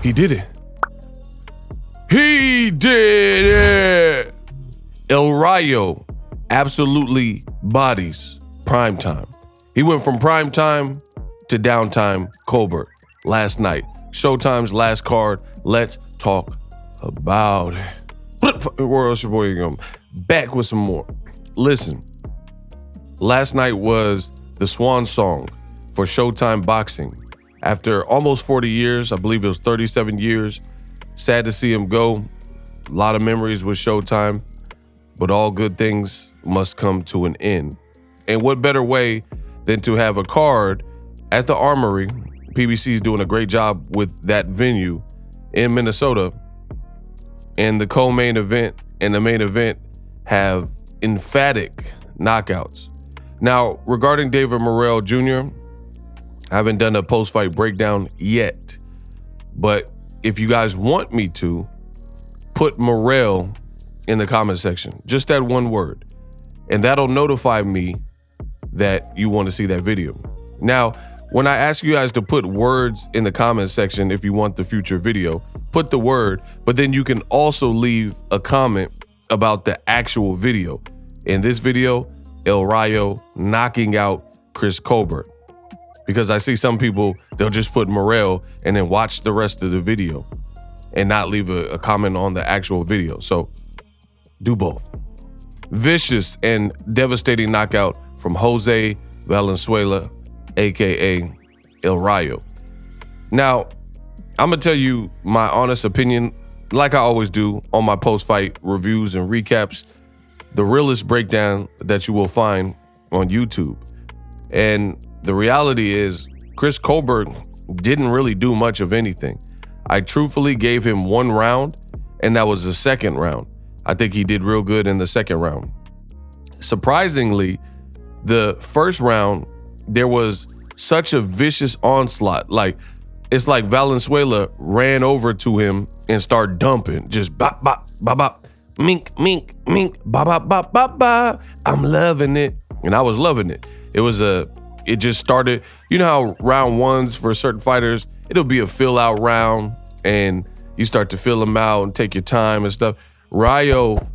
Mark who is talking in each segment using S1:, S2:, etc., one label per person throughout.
S1: He did it. He did it. El Rayo absolutely bodies primetime. He went from primetime to downtime Colbert last night. Showtime's last card. Let's talk about it. Where else your boy going? Back with some more. Listen, last night was the swan song for Showtime boxing. After almost 40 years, I believe it was 37 years, sad to see him go. A lot of memories with Showtime, but all good things must come to an end. And what better way than to have a card at the Armory? PBC is doing a great job with that venue in Minnesota. And the co-main event and the main event have emphatic knockouts. Now, regarding David Morrell Jr., I haven't done a post-fight breakdown yet. But if you guys want me to, put Morrell in the comment section. Just that one word. And that'll notify me that you want to see that video. Now, when I ask you guys to put words in the comment section if you want the future video, put the word, but then you can also leave a comment about the actual video. In this video, El Rayo knocking out Chris Colbert. Because I see some people, they'll just put Morrell and then watch the rest of the video and not leave a comment on the actual video. So do both. Vicious and devastating knockout from Jose Valenazuela, AKA El Rayo. Now, I'm gonna tell you my honest opinion, like I always do on my post-fight reviews and recaps, the realest breakdown that you will find on YouTube. And the reality is, Chris Colbert didn't really do much of anything. I truthfully gave him one round, and that was the second round. I think he did real good in the second round. Surprisingly, the first round, there was such a vicious onslaught. Like, it's like Valenzuela ran over to him and started dumping. Just bop, bop, bop, bop, mink, mink, mink, bop, bop, bop, bop, bop. I'm loving it. And I was loving it. It just started, you know how round ones for certain fighters, it'll be a fill out round and you start to fill them out and take your time and stuff. Rayo,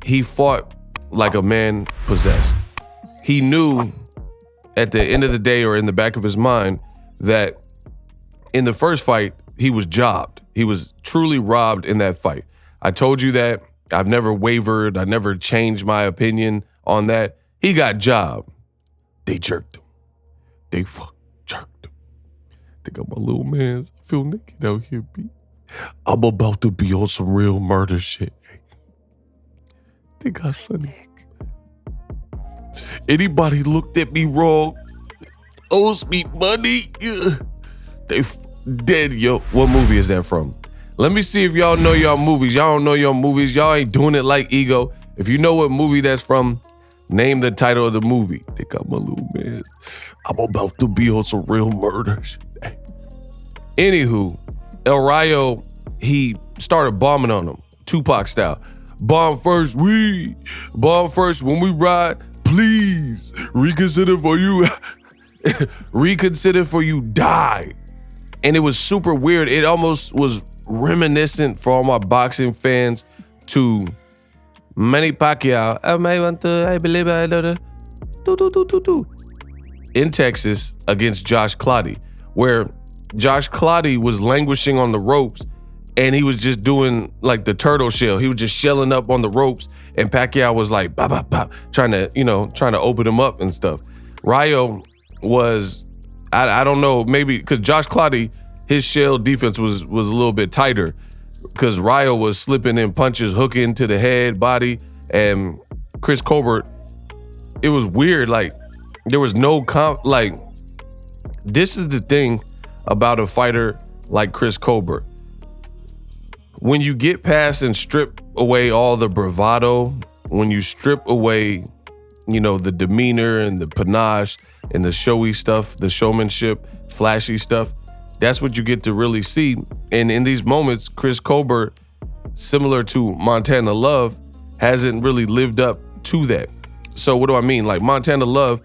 S1: he fought like a man possessed. He knew at the end of the day or in the back of his mind that in the first fight, he was jobbed. He was truly robbed in that fight. I told you that. I've never wavered. I never changed my opinion on that. He got jobbed. They jerked him. They jerked him. They got my little mans. I feel naked out here, B. I'm about to be on some real murder shit. They got Sonny. Anybody looked at me wrong, owes me money. They dead, yo. What movie is that from? Let me see if y'all know y'all movies. Y'all don't know your movies. Y'all ain't doing it like Ego. If you know what movie that's from, name the title of the movie. They got my little man. I'm about to be on some real murder shit. Anywho, El Rayo, he started bombing on him, Tupac style. Bomb first, bomb first when we ride. Please reconsider for you. Reconsider for you die. And it was super weird. It almost was reminiscent for all my boxing fans to Manny Pacquiao. I believe I know in Texas against Josh Clottey, where Josh Clottey was languishing on the ropes and he was just doing like the turtle shell. He was just shelling up on the ropes and Pacquiao was like, bop, bop, bop, trying to open him up and stuff. Rayo was, I don't know, maybe because Josh Clottey, his shell defense was a little bit tighter because Rayo was slipping in punches, hooking to the head, body, and Chris Colbert, it was weird. Like, there was no this is the thing about a fighter like Chris Colbert. When you get past and strip away all the bravado, when you strip away, the demeanor and the panache and the showy stuff, the showmanship, flashy stuff, that's what you get to really see. And in these moments, Chris Colbert, similar to Montana Love, hasn't really lived up to that. So what do I mean? Like Montana Love,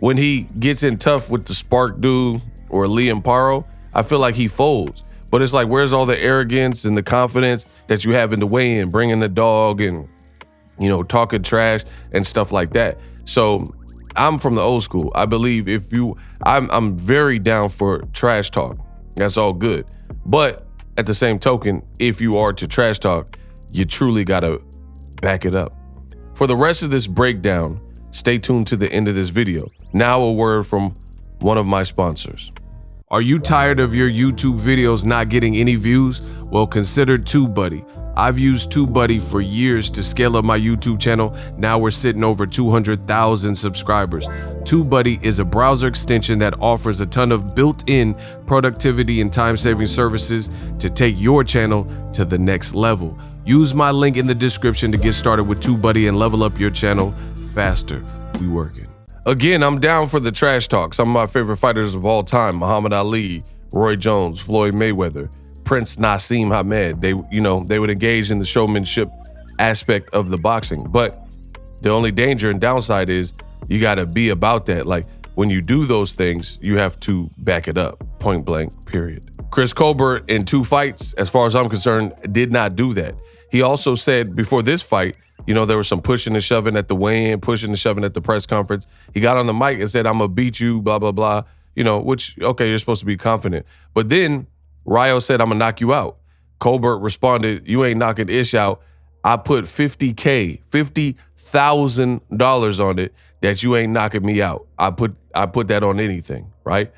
S1: when he gets in tough with the Spark dude or Liam Paro, I feel like he folds. But it's like, where's all the arrogance and the confidence that you have in the weigh-in, bringing the dog and, you know, talking trash and stuff like that. So I'm from the old school. I believe I'm very down for trash talk. That's all good. But at the same token, if you are to trash talk, you truly gotta back it up. For the rest of this breakdown, stay tuned to the end of this video. Now a word from one of my sponsors. Are you tired of your YouTube videos not getting any views? Well, consider TubeBuddy. I've used TubeBuddy for years to scale up my YouTube channel. Now we're sitting over 200,000 subscribers. TubeBuddy is a browser extension that offers a ton of built-in productivity and time-saving services to take your channel to the next level. Use my link in the description to get started with TubeBuddy and level up your channel faster. We working. Again, I'm down for the trash talk. Some of my favorite fighters of all time: Muhammad Ali, Roy Jones, Floyd Mayweather, Prince Nassim Hamed. They would engage in the showmanship aspect of the boxing. But the only danger and downside is you got to be about that. Like, when you do those things, you have to back it up, point blank, period. Chris Colbert, in 2 fights, as far as I'm concerned, did not do that. He also said before this fight, you know, there was some pushing and shoving at the weigh-in, pushing and shoving at the press conference. He got on the mic and said, "I'm gonna beat you, blah, blah, blah." You know, which, okay, you're supposed to be confident. But then Rayo said, "I'm gonna knock you out." Colbert responded, "You ain't knocking Ish out. I put $50,000 on it that you ain't knocking me out. I put that on anything," right?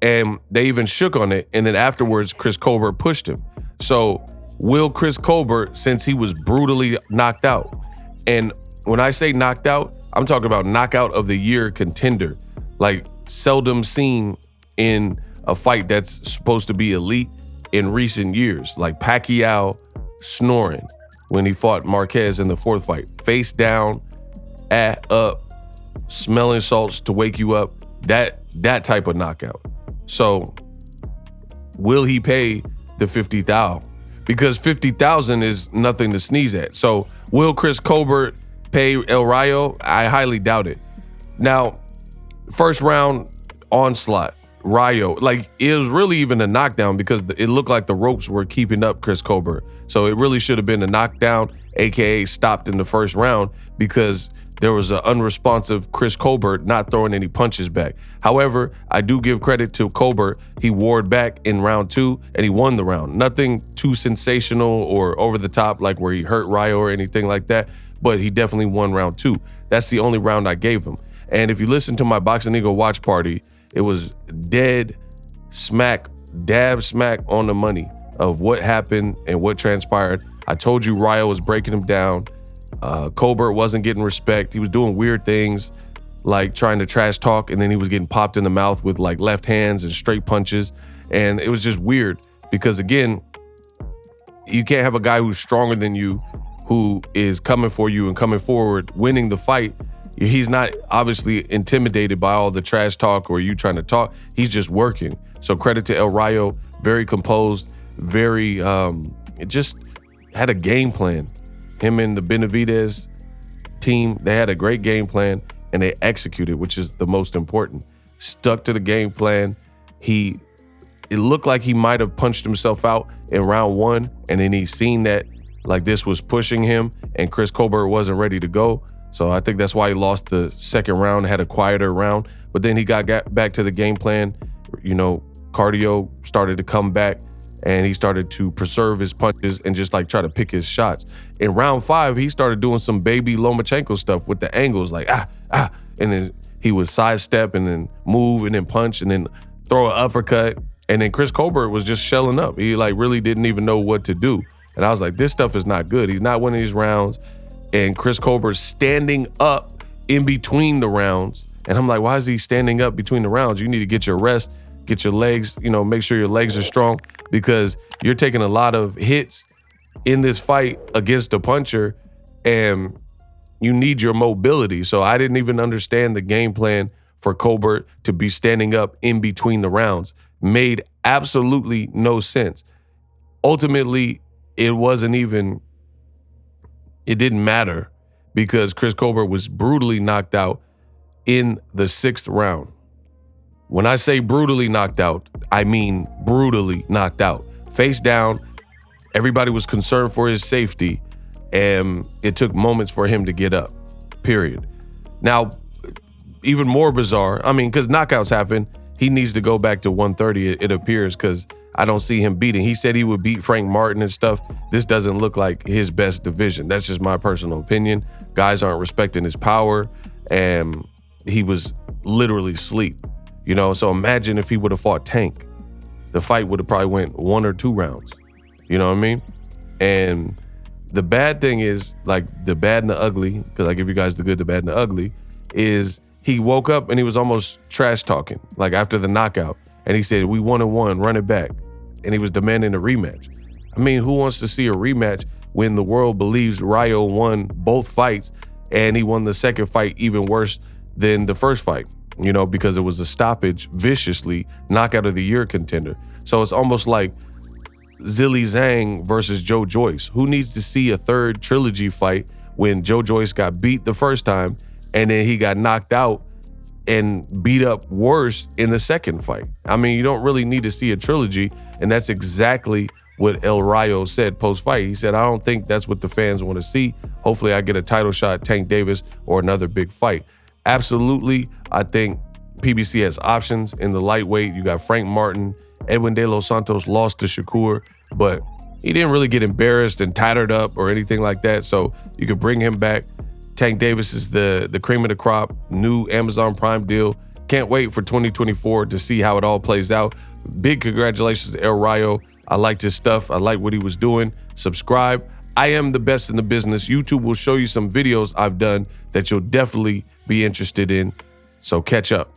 S1: And they even shook on it. And then afterwards, Chris Colbert pushed him. So will Chris Colbert, since he was brutally knocked out, and when I say knocked out, I'm talking about knockout of the year contender, like seldom seen in a fight that's supposed to be elite in recent years, like PACQUIAO snoring when he fought Marquez in the 4th fight, face down, up, smelling salts to wake you up, that type of knockout. So will he pay the 50,000? Because 50,000 is nothing to sneeze at. So will Chris Colbert pay El Rayo? I highly doubt it. Now, first round onslaught, Rayo, like, it was really even a knockdown because it looked like the ropes were keeping up Chris Colbert. So it really should have been a knockdown, AKA stopped in the first round, because there was an unresponsive Chris Colbert not throwing any punches back. However, I do give credit to Colbert. He warred back in round 2 and he won the round. Nothing too sensational or over the top, like where he hurt Rayo or anything like that, but he definitely won round 2. That's the only round I gave him. And if you listen to my Boxing Eagle watch party, it was dead smack, dab smack on the money of what happened and what transpired. I told you Rayo was breaking him down. Colbert wasn't getting respect. He was doing weird things, like trying to trash talk, and then he was getting popped in the mouth with like left hands and straight punches. And it was just weird because, again, you can't have a guy who's stronger than you, who is coming for you and coming forward, winning the fight. He's not obviously intimidated by all the trash talk or you trying to talk. He's just working. So credit to El Rayo, very composed, very, it just had a game plan. Him and the Benavidez team, they had a great game plan and they executed, which is the most important. Stuck to the game plan. It looked like he might have punched himself out in round 1, and then he seen that like this was pushing him and Chris Colbert wasn't ready to go. So I think that's why he lost the second round, had a quieter round. But then he got back to the game plan. You know, cardio started to come back, and he started to preserve his punches and just like try to pick his shots. In round 5, he started doing some baby Lomachenko stuff with the angles, like and then he would sidestep and then move and then punch and then throw an uppercut. And then Chris Colbert was just shelling up. He like really didn't even know what to do. And I was like, this stuff is not good. He's not winning these rounds. And Chris Colbert's standing up in between the rounds. And I'm like, why is he standing up between the rounds? You need to get your rest, get your legs, you know, make sure your legs are strong, because you're taking a lot of hits in this fight against a puncher and you need your mobility. So I didn't even understand the game plan for Colbert to be standing up in between the rounds. Made absolutely no sense. Ultimately, it didn't matter because Chris Colbert was brutally knocked out in the 6th round. When I say brutally knocked out, I mean brutally knocked out. face down. Everybody was concerned for his safety, and it took moments for him to get up, period. Now, even more bizarre, I mean, because knockouts happen, he needs to go back to 130, it appears, because I don't see him beating. He said he would beat Frank Martin and stuff. This doesn't look like his best division. That's just my personal opinion. Guys aren't respecting his power, and he was literally asleep, you know? So imagine if he would have fought Tank. The fight would have probably went 1 or 2 rounds. You know what I mean? And the bad thing is, like, the bad and the ugly, because I give you guys the good, the bad, and the ugly, is he woke up and he was almost trash talking, like after the knockout. And he said, we 1-1, run it back. And he was demanding a rematch. I mean, who wants to see a rematch when the world believes Rayo won both fights and he won the second fight even worse than the first fight, you know, because it was a stoppage, viciously, knockout of the year contender. So it's almost like Zille Zhang versus Joe Joyce. Who needs to see a third trilogy fight when Joe Joyce got beat the first time and then he got knocked out and beat up worse in the second fight? I mean, you don't really need to see a trilogy, and that's exactly what El Rayo said post-fight. He said, I don't think that's what the fans want to see. Hopefully I get a title shot, Tank Davis, or another big fight. Absolutely, I think PBC has options in the lightweight. You got Frank Martin. Edwin De Los Santos lost to Shakur, but he didn't really get embarrassed and tattered up or anything like that, so you could bring him back. Tank Davis is the cream of the crop, new Amazon Prime deal. Can't wait for 2024 to see how it all plays out. Big congratulations to El Rayo. I liked his stuff. I like what he was doing. Subscribe. I am the best in the business. YouTube will show you some videos I've done that you'll definitely be interested in. So catch up.